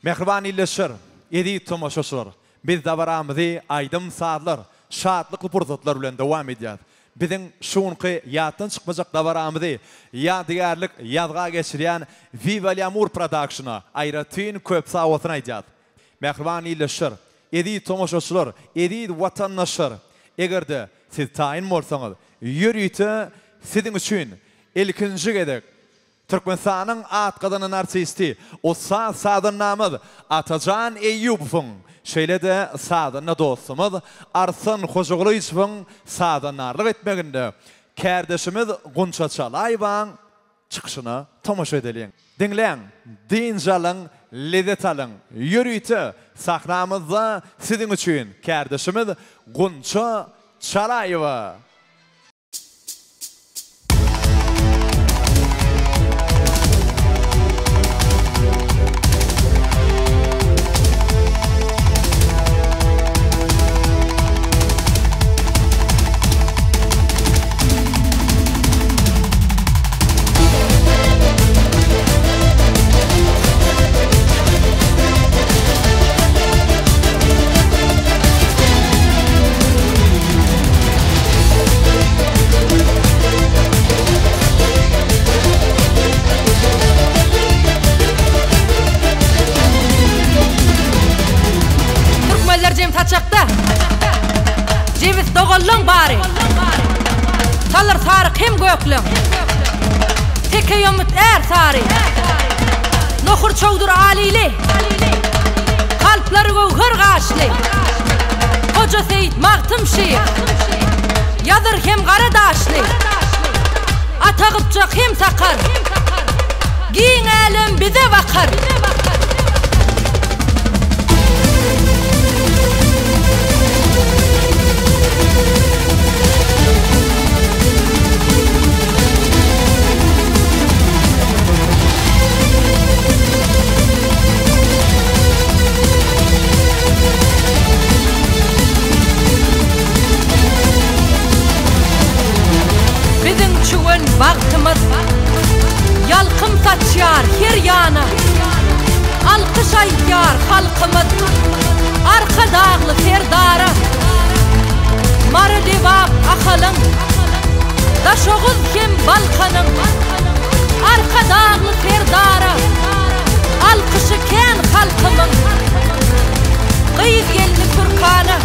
Mehriban illeşir, edi tomoşaşlar. Biz dabaramızı aydın saatlar, şatlıklı purzatlar bilen devam ediyat. Bizim şunqı yattan çıkmayacak dabaramızı yadigarlık yadga geçiren Viva l'Amour Production'a ayratın köp sağlatına ediyat. Mehriban illeşir, edi tomoşaşlar, edi vatandaşlar. Egerde siz tayin bolsaňyz, ýürüýte sizin üçin ilkinji gedek. Türkmenistan'ın atqadanın artisti, o sağdan namız Atacan Eyyubovyň, şeýle de sağdan dostumuz Arslan Hojagulyçyň sağdanlarlyk etmeginde kärdeşimiz Gunça Çalaýewaň çykyşyny tomaşa edelim. Dinleň, dinjalyň, lezzet alyň, ýürüýte sahnamyzda sizin üçin kärdeşimiz Gunça Çalaýewa. Ceviz doğallın bari Salır sarı kim göklün Teke yumut sari Nohur çoğdur alili Kalpları gövhür gaşli Hoca Seyit Mahtım Şeyh Yazır hem Qaradaşli Atağıpça hem sakar Giyin elim bize bakar Vaktimiz yalkım saçyar her yana Alkış aytyar halkımız Arka dağlı ferdara Marı devap akalın Daşoğuz hem balkanın Arka dağlı ferdara Alkışı ken halkımın Kıyız geldi Türkana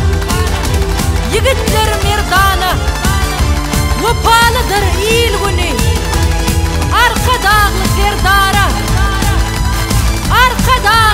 Yigitler merdana Vapalıdır il günü Arka dağlı ferdara Arka dağlı